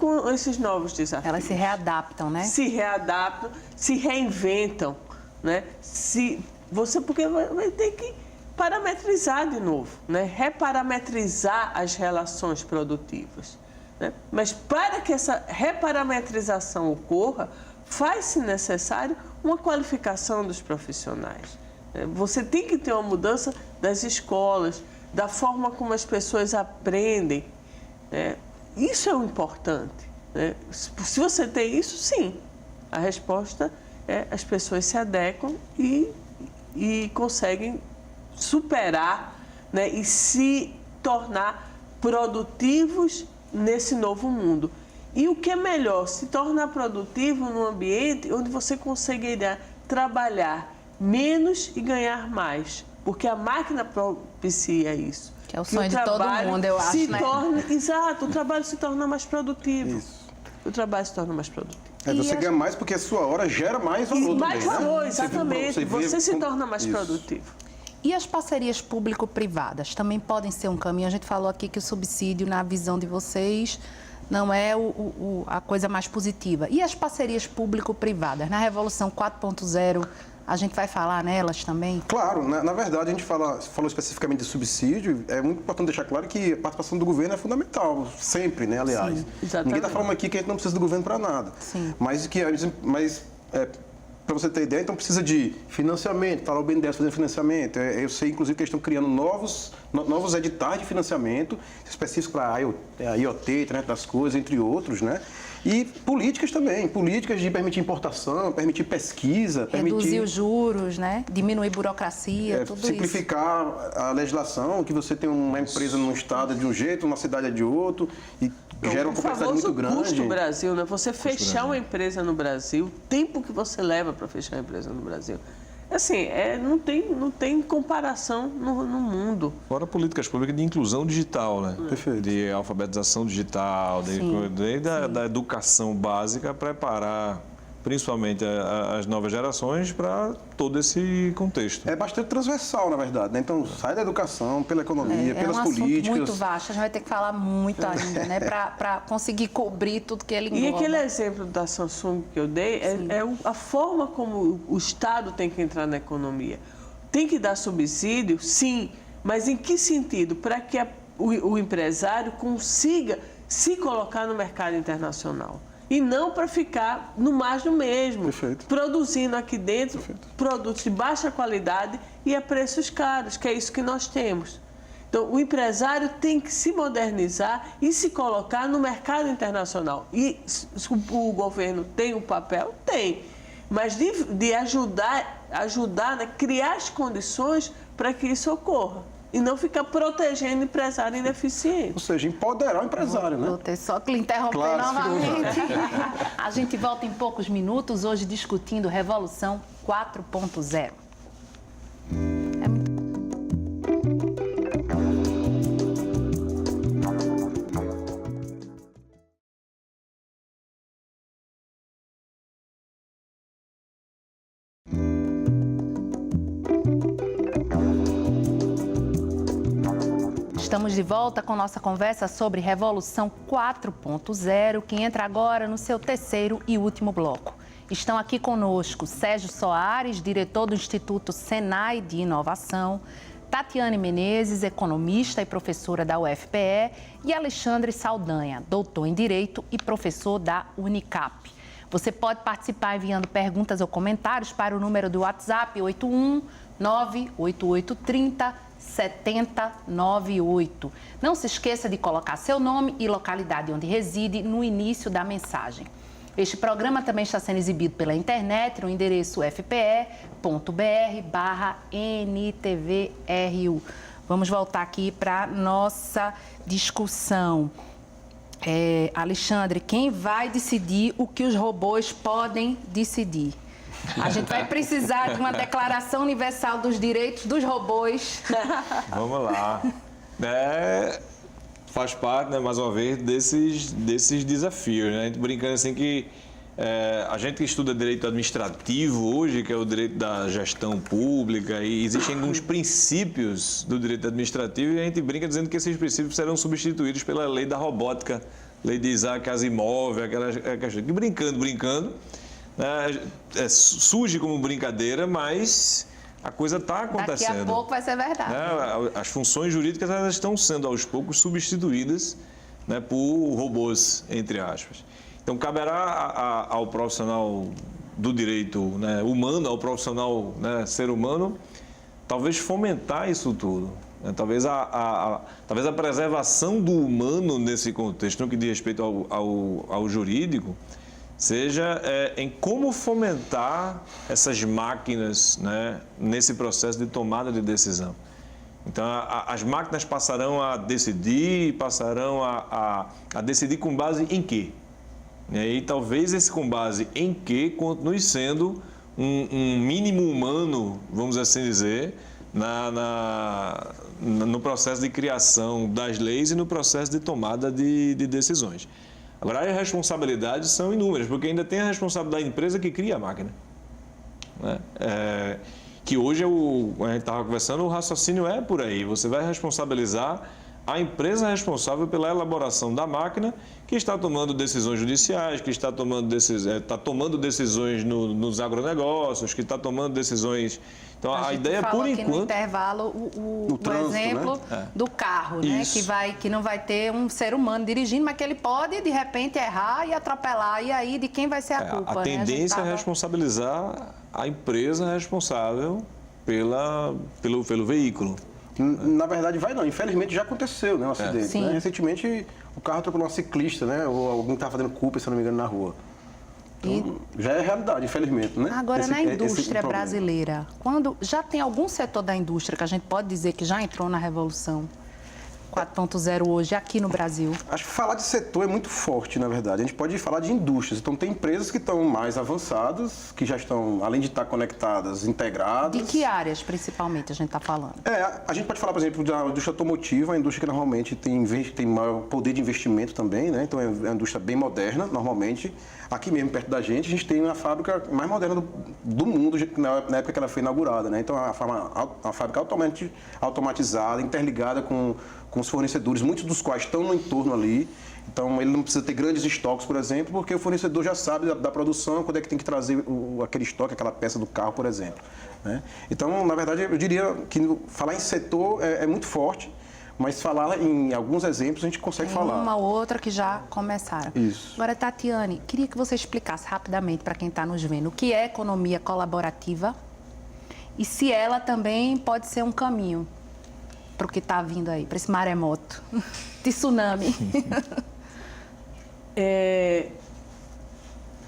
com esses novos desafios. Elas se readaptam, né? Se readaptam, se reinventam, né? Porque vai ter que parametrizar de novo, né? Reparametrizar as relações produtivas, né? Mas para que essa reparametrização ocorra, faz-se necessário uma qualificação dos profissionais. Você tem que ter uma mudança das escolas, da forma como as pessoas aprendem, né? Isso é o importante, né? Se você tem isso, sim. A resposta é: as pessoas se adequam e conseguem superar, né, e se tornar produtivos nesse novo mundo. E o que é melhor, se tornar produtivo num ambiente onde você conseguirá trabalhar menos e ganhar mais, porque a máquina propicia isso. Que é o sonho de todo mundo, eu acho, né? Exato, o trabalho se torna mais produtivo. Isso. O trabalho se torna mais produtivo. Você ganha mais porque a sua hora gera mais valor também, mais valor, exatamente. Você se torna mais produtivo. E as parcerias público-privadas também podem ser um caminho? A gente falou aqui que o subsídio, na visão de vocês, não é a coisa mais positiva. E as parcerias público-privadas? Na Revolução 4.0, a gente vai falar nelas também? Claro, na verdade, a gente falou especificamente de subsídio. É muito importante deixar claro que a participação do governo é fundamental, sempre, né, aliás. Sim, exatamente. Ninguém está falando aqui que a gente não precisa do governo para nada. Sim. Mas para você ter ideia, então precisa de financiamento, está lá o BNDES fazendo financiamento. Eu sei, inclusive, que eles estão criando novos editais de financiamento específicos para a IoT, internet das coisas, entre outros, né? E políticas também, políticas de permitir importação, permitir pesquisa, reduzir os juros, né? Diminuir burocracia, tudo simplificar a legislação, que você tem uma empresa num estado de um jeito, uma cidade é de outro, e gera uma complexidade muito grande. O custo Brasil, né? Você fechar uma empresa no Brasil, o tempo que você leva para fechar uma empresa no Brasil. Assim, não tem comparação no mundo. Fora políticas públicas de inclusão digital, né? Perfeito. De alfabetização digital, da educação básica, preparar principalmente as novas gerações para todo esse contexto. É bastante transversal, na verdade, né? Então, sai da educação, pela economia, pelas políticas. É muito vasto, a gente vai ter que falar muito ainda, né? Para conseguir cobrir tudo que ele engloba. E aquele exemplo da Samsung que eu dei é a forma como o Estado tem que entrar na economia. Tem que dar subsídio, sim, mas em que sentido? Para que o empresário consiga se colocar no mercado internacional. E não para ficar no mais do mesmo, Perfeito. Produzindo aqui dentro produtos de baixa qualidade e a preços caros, que é isso que nós temos. Então, o empresário tem que se modernizar e se colocar no mercado internacional. E o governo tem um papel? Tem. Mas de ajudar a criar as condições para que isso ocorra. E não ficar protegendo o empresário ineficiente. Ou seja, empoderar o empresário, né? Vou ter só que lhe interromper novamente. A gente volta em poucos minutos, hoje discutindo Revolução 4.0. Estamos de volta com nossa conversa sobre Revolução 4.0, que entra agora no seu terceiro e último bloco. Estão aqui conosco Sérgio Soares, diretor do Instituto Senai de Inovação, Tatiane Menezes, economista e professora da UFPE, e Alexandre Saldanha, doutor em Direito e professor da Unicap. Você pode participar enviando perguntas ou comentários para o número do WhatsApp 81 98830 7098. Não se esqueça de colocar seu nome e localidade onde reside no início da mensagem. Este programa também está sendo exibido pela internet no endereço fpe.br/NTVRU. Vamos voltar aqui para nossa discussão. Alexandre, quem vai decidir o que os robôs podem decidir? A gente vai precisar de uma declaração universal dos direitos dos robôs. Vamos lá. Faz parte, né, mais uma vez, desses desafios, né? A gente brincando assim que a gente que estuda direito administrativo hoje, que é o direito da gestão pública, e existem alguns princípios do direito administrativo, e a gente brinca dizendo que esses princípios serão substituídos pela lei da robótica, lei de Isaac Asimov, aquela questão que brincando, surge como brincadeira, mas a coisa está acontecendo. Daqui a pouco vai ser verdade. As funções jurídicas elas estão sendo, aos poucos, substituídas, né, por robôs, entre aspas. Então, caberá ao profissional do direito, né, humano, ao profissional, né, ser humano, talvez fomentar isso tudo. Né? Talvez a preservação do humano nesse contexto, no que diz respeito ao jurídico, seja em como fomentar essas máquinas, né, nesse processo de tomada de decisão. Então, as máquinas passarão a decidir com base em quê? E talvez esse com base em quê continue sendo um mínimo humano, vamos assim dizer, no processo de criação das leis e no processo de tomada de decisões. Agora, as responsabilidades são inúmeras, porque ainda tem a responsabilidade da empresa que cria a máquina. Né? Que hoje, a gente estava conversando, o raciocínio é por aí. Você vai responsabilizar a empresa responsável pela elaboração da máquina que está tomando decisões judiciais, que está tomando decisões nos agronegócios, que está tomando decisões... Então, a ideia, por enquanto... no intervalo, o trânsito, exemplo né? do carro, né? Que não vai ter um ser humano dirigindo, mas que ele pode, de repente, errar e atropelar. E aí, de quem vai ser a culpa? A tendência é responsabilizar a empresa responsável pelo veículo. Na verdade, vai não. Infelizmente, já aconteceu, né, um acidente. Sim. Né? Recentemente, o carro atropelou um ciclista, né? Ou alguém estava fazendo culpa, se não me engano, na rua. Então, já é realidade, infelizmente, né? Agora, na indústria problema. brasileira, quando já tem algum setor da indústria que a gente pode dizer que já entrou na revolução 4.0 hoje aqui no Brasil? Acho que falar de setor é muito forte, na verdade. A gente pode falar de indústrias. Então, tem empresas que estão mais avançadas, que já estão, além de estar conectadas, integradas. De que áreas, principalmente, a gente está falando? A gente pode falar, por exemplo, da indústria automotiva, a indústria que normalmente tem maior poder de investimento também, né? Então, é uma indústria bem moderna, normalmente. Aqui mesmo, perto da gente tem a fábrica mais moderna do mundo, na época que ela foi inaugurada, né? Então, a fábrica automatizada, interligada com os fornecedores, muitos dos quais estão no entorno ali. Então, ele não precisa ter grandes estoques, por exemplo, porque o fornecedor já sabe da produção, quando é que tem que trazer aquele estoque, aquela peça do carro, por exemplo. Né? Então, na verdade, eu diria que falar em setor é muito forte, mas falar em alguns exemplos a gente consegue falar. Uma ou outra que já começaram. Isso. Agora, Tatiane, queria que você explicasse rapidamente para quem está nos vendo o que é economia colaborativa e se ela também pode ser um caminho para o que está vindo aí, para esse maremoto, de tsunami.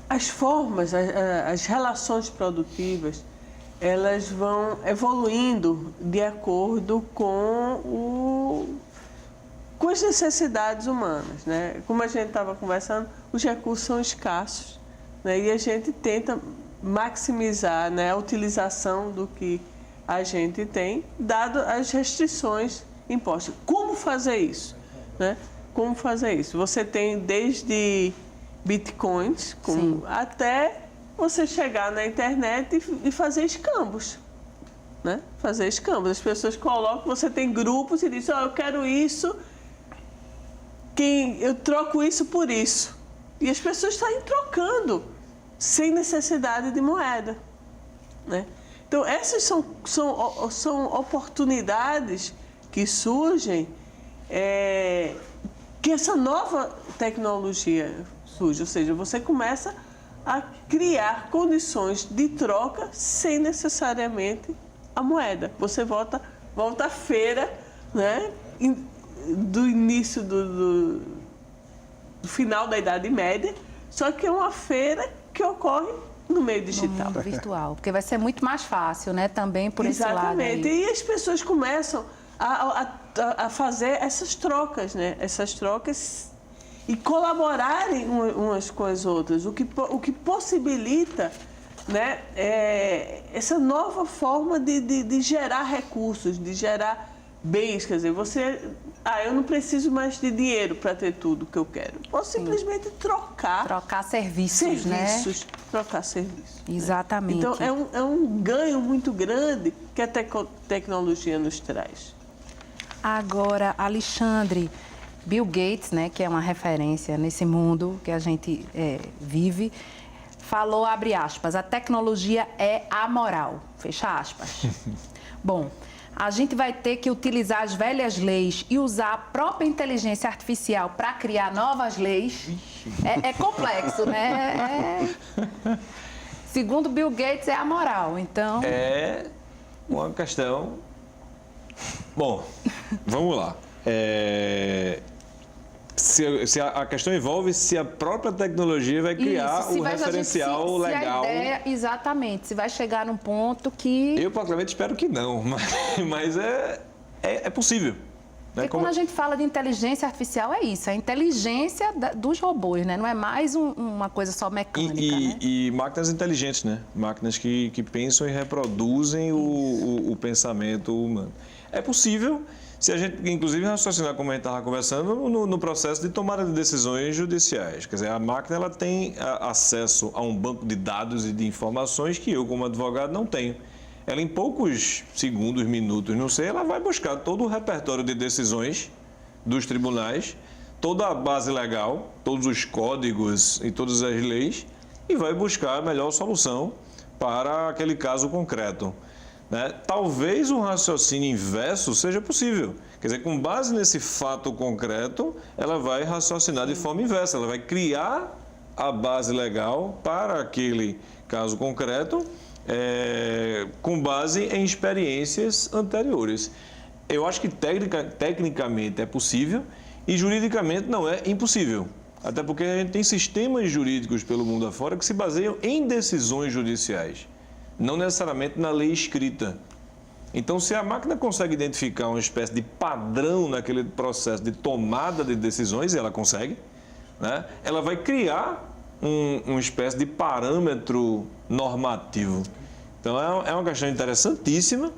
As formas, as relações produtivas, elas vão evoluindo de acordo com as necessidades humanas, né? Como a gente estava conversando, os recursos são escassos, né? E a gente tenta maximizar, né, a utilização do que a gente tem, dado as restrições impostas. Como fazer isso? Né? Como fazer isso? Você tem desde bitcoins até você chegar na internet e fazer escambos. Né? Fazer escambos. As pessoas colocam, você tem grupos e dizem, eu quero isso, eu troco isso por isso. E as pessoas saem trocando, sem necessidade de moeda. Né? Então, essas são oportunidades que surgem, que essa nova tecnologia surge. Ou seja, você começa a criar condições de troca sem necessariamente a moeda. Você volta à feira, né, do início do final da Idade Média, só que é uma feira que ocorre no meio digital. No mundo virtual, porque vai ser muito mais fácil, né, também por esse lado. Exatamente. E as pessoas começam a fazer essas trocas, né? Essas trocas e colaborarem umas com as outras, o que possibilita, né, essa nova forma de gerar recursos, de gerar bens. Quer dizer, eu não preciso mais de dinheiro para ter tudo que eu quero. Posso simplesmente trocar serviços, né? Trocar serviços. Exatamente. Então, é um ganho muito grande que a tecnologia nos traz. Agora, Alexandre, Bill Gates, né, que é uma referência nesse mundo que a gente vive, falou, abre aspas, a tecnologia é amoral, fecha aspas. Bom, a gente vai ter que utilizar as velhas leis e usar a própria inteligência artificial para criar novas leis. É complexo, né? Segundo Bill Gates, é amoral, então... É uma questão... Bom, vamos lá. Se a questão envolve se a própria tecnologia vai criar um referencial legal. Exatamente, se vai chegar num ponto que... Eu, particularmente, espero que não, mas é possível. Porque quando a gente fala de inteligência artificial, é isso, é a inteligência dos robôs, né? Não é mais uma coisa só mecânica, né? E máquinas inteligentes, né? Máquinas que pensam e reproduzem o pensamento humano. É possível, se a gente, inclusive, raciocinar, como a gente estava conversando, no processo de tomada de decisões judiciais. Quer dizer, a máquina ela tem acesso a um banco de dados e de informações que eu, como advogado, não tenho. ela em poucos segundos, minutos, não sei, ela vai buscar todo o repertório de decisões dos tribunais, toda a base legal, todos os códigos e todas as leis, e vai buscar a melhor solução para aquele caso concreto. Né? Talvez um raciocínio inverso seja possível. Quer dizer, com base nesse fato concreto, ela vai raciocinar de forma inversa, ela vai criar a base legal para aquele caso concreto, com base em experiências anteriores. Eu acho que tecnicamente é possível e juridicamente não é impossível. Até porque a gente tem sistemas jurídicos pelo mundo afora que se baseiam em decisões judiciais, não necessariamente na lei escrita. Então, se a máquina consegue identificar uma espécie de padrão naquele processo de tomada de decisões, e ela consegue, né? Ela vai criar uma espécie de parâmetro normativo. Então, é uma questão interessantíssima,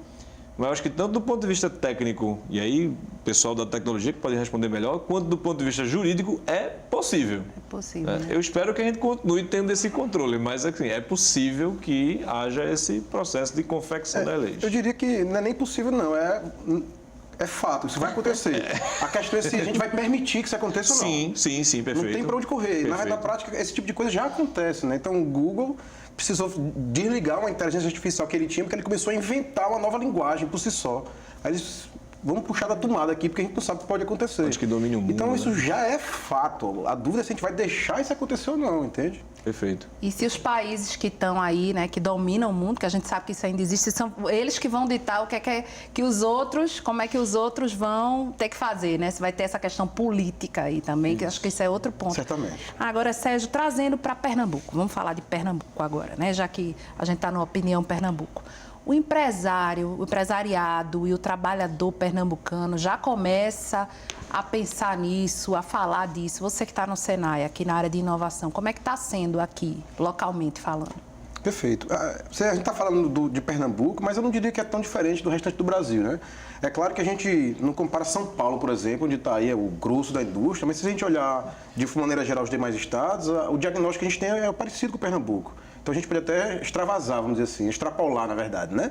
mas eu acho que tanto do ponto de vista técnico, e aí o pessoal da tecnologia que pode responder melhor, quanto do ponto de vista jurídico, é possível. É possível, né? Eu espero que a gente continue tendo esse controle, mas assim, é possível que haja esse processo de confecção das leis. Eu diria que não é nem possível, não. É fato, isso vai acontecer. A questão é se a gente vai permitir que isso aconteça ou não. Sim, perfeito. Não tem para onde correr. Perfeito. Na prática, esse tipo de coisa já acontece, né? Então, o Google precisou desligar uma inteligência artificial que ele tinha, porque ele começou a inventar uma nova linguagem por si só. Aí eles, vamos puxar da tomada aqui, porque a gente não sabe o que pode acontecer. Acho que domina o mundo. Então, isso né? já é fato. A dúvida é se a gente vai deixar isso acontecer ou não, entende? Perfeito. E se os países que estão aí, né, que dominam o mundo, que a gente sabe que isso ainda existe, são eles que vão ditar o que é que os outros, como é que os outros vão ter que fazer, né? Se vai ter essa questão política aí também, que acho que isso é outro ponto. Certamente. Agora, Sérgio, trazendo para Pernambuco, vamos falar de Pernambuco agora, né? Já que a gente está no Opinião Pernambuco. O empresário, o empresariado e o trabalhador pernambucano já começa a pensar nisso, a falar disso. Você que está no Senai, aqui na área de inovação, como é que está sendo aqui, localmente falando? Perfeito. A gente está falando de Pernambuco, mas eu não diria que é tão diferente do restante do Brasil, né? É claro que a gente não compara São Paulo, por exemplo, onde está aí o grosso da indústria, mas se a gente olhar de maneira geral os demais estados, o diagnóstico que a gente tem é parecido com o Pernambuco. Então a gente pode até extravasar, vamos dizer assim, extrapolar, na verdade, né?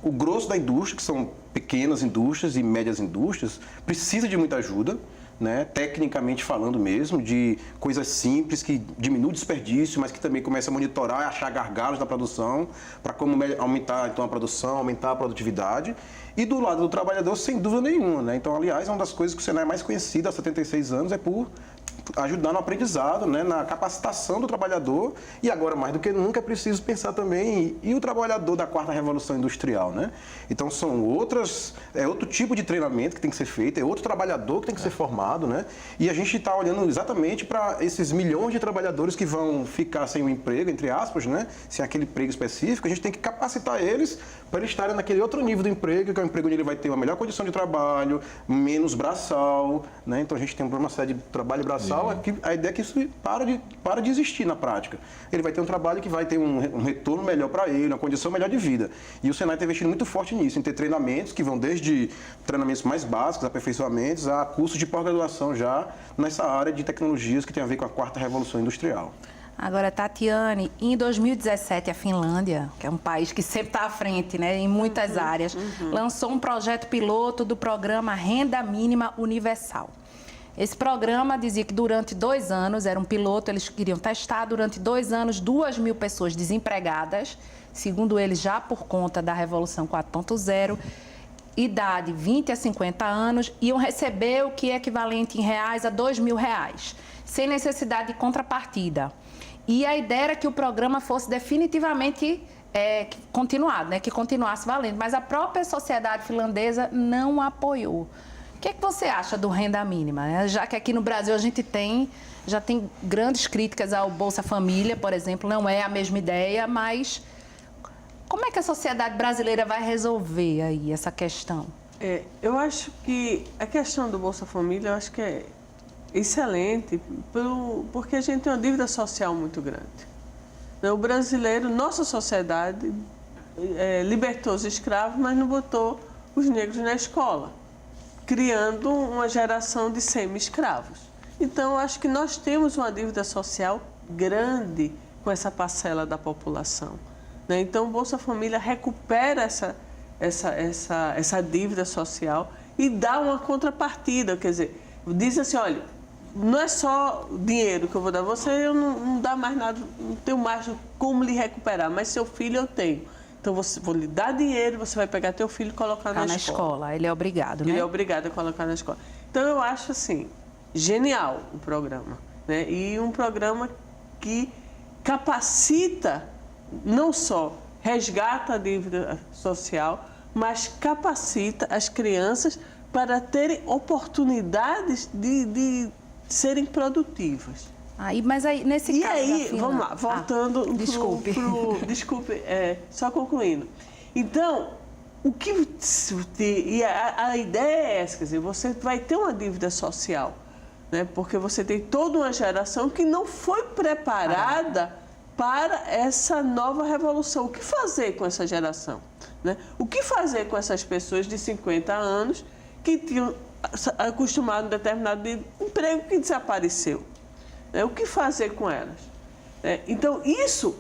O grosso da indústria, que são pequenas indústrias e médias indústrias, precisa de muita ajuda, né? Tecnicamente falando mesmo, de coisas simples que diminuem o desperdício, mas que também começa a monitorar e achar gargalos na produção, para como aumentar então a produção, aumentar a produtividade. E do lado do trabalhador, sem dúvida nenhuma, né? Então, aliás, uma das coisas que o Senai é mais conhecido há 76 anos é por ajudar no aprendizado, né, na capacitação do trabalhador, e agora mais do que nunca é preciso pensar também e o trabalhador da quarta revolução industrial, né? Então são outro tipo de treinamento que tem que ser feito, é outro trabalhador que tem que ser formado, né? E a gente está olhando exatamente para esses milhões de trabalhadores que vão ficar sem o emprego, entre aspas, né, sem aquele emprego específico. A gente tem que capacitar eles para eles estarem naquele outro nível do emprego, que é um emprego onde ele vai ter uma melhor condição de trabalho, menos braçal, né? Então a gente tem uma série de trabalho braçal. A ideia é que isso para de existir na prática. Ele vai ter um trabalho que vai ter um retorno melhor para ele, uma condição melhor de vida. E o Senai está investindo muito forte nisso, em ter treinamentos que vão desde treinamentos mais básicos, aperfeiçoamentos, a cursos de pós-graduação já nessa área de tecnologias que tem a ver com a quarta revolução industrial. Agora, Tatiane, em 2017, a Finlândia, que é um país que sempre está à frente, né, em muitas áreas, lançou um projeto piloto do programa Renda Mínima Universal. Esse programa dizia que durante 2 anos, era um piloto, eles queriam testar durante 2 anos 2.000 pessoas desempregadas, segundo eles já por conta da Revolução 4.0, idade 20 a 50 anos, iam receber o que é equivalente em reais a R$2.000, sem necessidade de contrapartida. E a ideia era que o programa fosse definitivamente continuado, né, que continuasse valendo, mas a própria sociedade finlandesa não apoiou. O que você acha do renda mínima, né? Já que aqui no Brasil a gente já tem grandes críticas ao Bolsa Família, por exemplo, não é a mesma ideia, mas como é que a sociedade brasileira vai resolver aí essa questão? Eu acho que a questão do Bolsa Família, eu acho que é excelente, porque a gente tem uma dívida social muito grande. O brasileiro, nossa sociedade, libertou os escravos, mas não botou os negros na escola, criando uma geração de semi-escravos. Então, eu acho que nós temos uma dívida social grande com essa parcela da população. né? Então, o Bolsa Família recupera essa dívida social e dá uma contrapartida, quer dizer, diz assim, olha, não é só dinheiro que eu vou dar a você, eu não dá mais nada, não tenho mais como lhe recuperar, mas seu filho eu tenho. Então, vou lhe dar dinheiro, você vai pegar teu filho e colocar na escola. Ele é obrigado, né? Ele é obrigado a colocar na escola. Então, eu acho, assim, genial o programa, né? E um programa que capacita, não só resgata a dívida social, mas capacita as crianças para terem oportunidades de serem produtivas. Mas aí, nesse caso... E aí, Fina... vamos lá, voltando desculpe. Desculpe, só concluindo. Então, a ideia é essa, quer dizer, você vai ter uma dívida social, né? Porque você tem toda uma geração que não foi preparada para essa nova revolução. O que fazer com essa geração, né? O que fazer com essas pessoas de 50 anos que tinham acostumado a um determinado emprego que desapareceu? O que fazer com elas? Então, isso,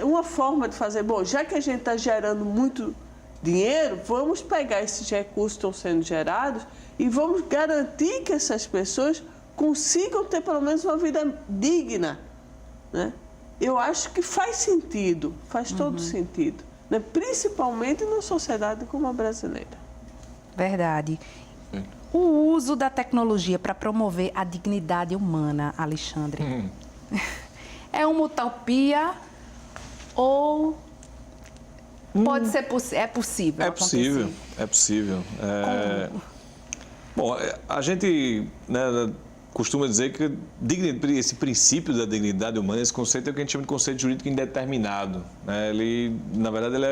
uma forma de fazer, bom, já que a gente está gerando muito dinheiro, vamos pegar esses recursos que estão sendo gerados e vamos garantir que essas pessoas consigam ter pelo menos uma vida digna, né? Eu acho que faz sentido, faz todo sentido, né? Principalmente numa sociedade como a brasileira. Verdade. O uso da tecnologia para promover a dignidade humana, Alexandre, é uma utopia ou pode ser possível? É possível, é possível. Bom, a gente, né, costuma dizer que esse princípio da dignidade humana, esse conceito é o que a gente chama de conceito jurídico indeterminado, né? Ele, na verdade, ele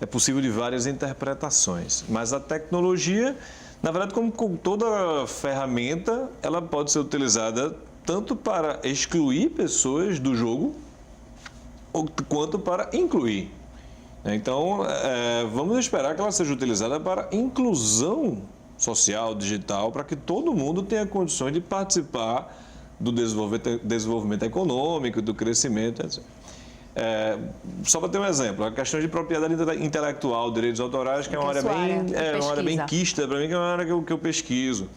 é possível de várias interpretações, mas a tecnologia, na verdade, como com toda ferramenta, ela pode ser utilizada tanto para excluir pessoas do jogo, quanto para incluir. Então, vamos esperar que ela seja utilizada para inclusão social, digital, para que todo mundo tenha condições de participar do desenvolvimento econômico, do crescimento, etc. Só para ter um exemplo, a questão de propriedade intelectual, direitos autorais, que é uma área bem quista para mim, que é uma área que eu pesquiso.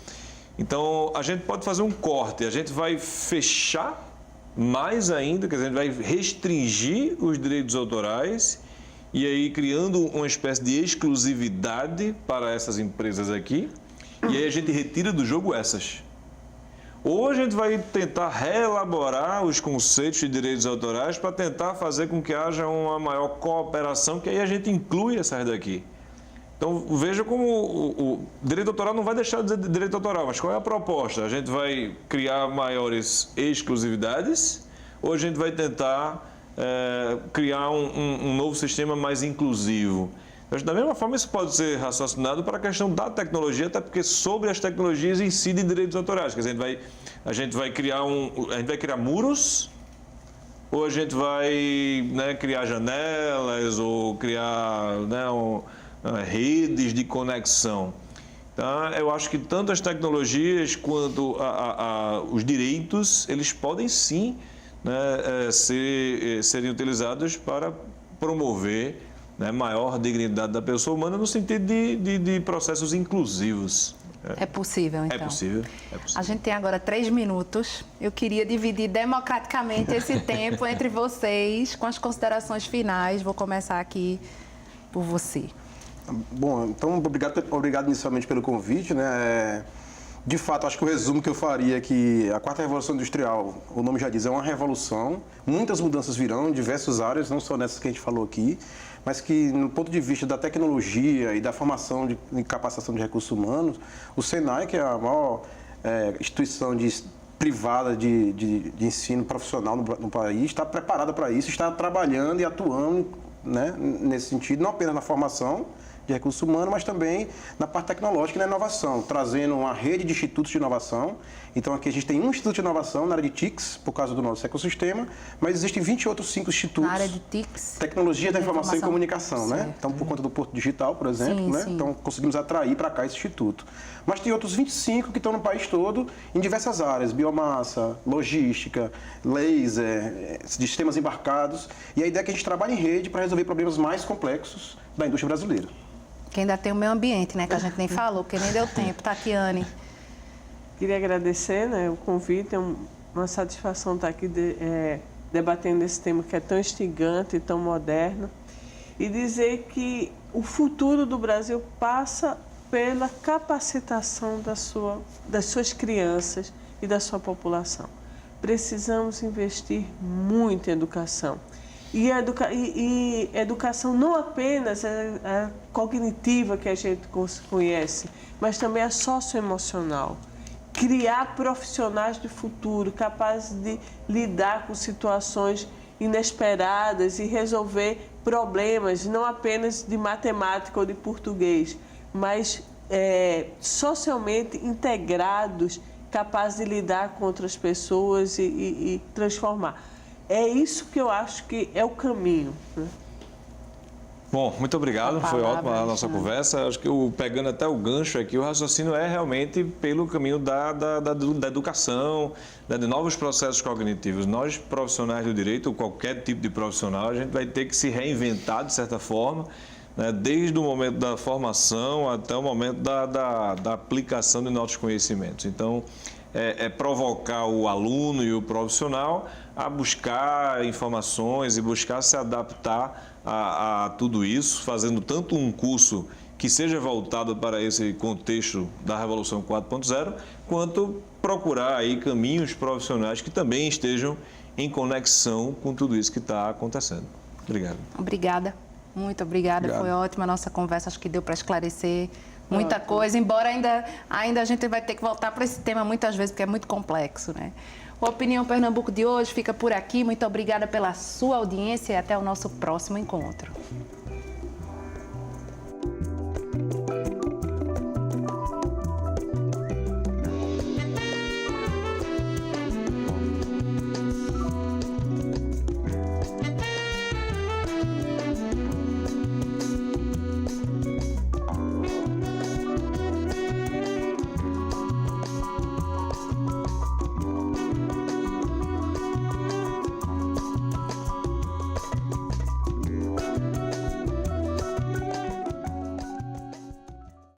Então, a gente pode fazer um corte, a gente vai fechar mais ainda, quer dizer, a gente vai restringir os direitos autorais e aí criando uma espécie de exclusividade para essas empresas aqui, e aí a gente retira do jogo essas. Ou a gente vai tentar reelaborar os conceitos de direitos autorais para tentar fazer com que haja uma maior cooperação, que aí a gente inclui essas daqui. Então, veja como o direito autoral não vai deixar de ser direito autoral, mas qual é a proposta? A gente vai criar maiores exclusividades ou a gente vai tentar criar um novo sistema mais inclusivo? Da mesma forma, isso pode ser raciocinado para a questão da tecnologia, até porque sobre as tecnologias incidem direitos autorais. Quer dizer, a gente vai criar muros, ou a gente vai, né, criar janelas, ou criar, né, redes de conexão. Então, eu acho que tanto as tecnologias quanto os direitos, eles podem sim, né, serem utilizados para promover, né, maior dignidade da pessoa humana no sentido de processos inclusivos. É possível, então? É possível. A gente tem agora 3 minutos. Eu queria dividir democraticamente esse tempo entre vocês com as considerações finais. Vou começar aqui por você. Bom, então, obrigado inicialmente pelo convite, né? De fato, acho que o resumo que eu faria é que a 4ª Revolução Industrial, o nome já diz, é uma revolução. Muitas mudanças virão em diversas áreas, não só nessas que a gente falou aqui, mas que, no ponto de vista da tecnologia e da formação e capacitação de recursos humanos, o Senai, que é a maior instituição privada de ensino profissional no país, está preparada para isso, está trabalhando e atuando, né, nesse sentido, não apenas na formação de recursos humanos, mas também na parte tecnológica e na inovação, trazendo uma rede de institutos de inovação. Então aqui a gente tem um instituto de inovação na área de TICs, por causa do nosso ecossistema, mas existem 5 institutos. Na área de TICs. Tecnologia da informação e comunicação, né? Então, por conta do Porto Digital, por exemplo, Sim, né? sim. Então, conseguimos atrair para cá esse instituto. Mas tem outros 25 que estão no país todo, em diversas áreas, biomassa, logística, laser, sistemas embarcados. E a ideia é que a gente trabalhe em rede para resolver problemas mais complexos da indústria brasileira. Que ainda tem o meio ambiente, né? Que a gente nem falou, porque nem deu tempo. Taquiane. Queria agradecer, né, o convite, é uma satisfação estar aqui debatendo esse tema que é tão instigante e tão moderno, e dizer que o futuro do Brasil passa pela capacitação das suas crianças e da sua população. Precisamos investir muito em educação. E educação não apenas a cognitiva que a gente conhece, mas também a socioemocional. Criar profissionais do futuro capazes de lidar com situações inesperadas e resolver problemas, não apenas de matemática ou de português, mas socialmente integrados, capazes de lidar com outras pessoas e transformar. É isso que eu acho que é o caminho, né? Bom, muito obrigado, foi ótima a nossa conversa. Acho que pegando até o gancho aqui, o raciocínio é realmente pelo caminho da educação, né, de novos processos cognitivos. Nós, profissionais do direito, ou qualquer tipo de profissional, a gente vai ter que se reinventar de certa forma, né, desde o momento da formação até o momento da aplicação de novos conhecimentos. Então, provocar o aluno e o profissional a buscar informações e buscar se adaptar a tudo isso, fazendo tanto um curso que seja voltado para esse contexto da Revolução 4.0, quanto procurar aí caminhos profissionais que também estejam em conexão com tudo isso que está acontecendo. Obrigado. Obrigada, muito obrigada. Obrigado. Foi ótima a nossa conversa, acho que deu para esclarecer muita coisa, embora ainda a gente vai ter que voltar para esse tema muitas vezes, porque é muito complexo, né? O Opinião Pernambuco de hoje fica por aqui. Muito obrigada pela sua audiência e até o nosso próximo encontro.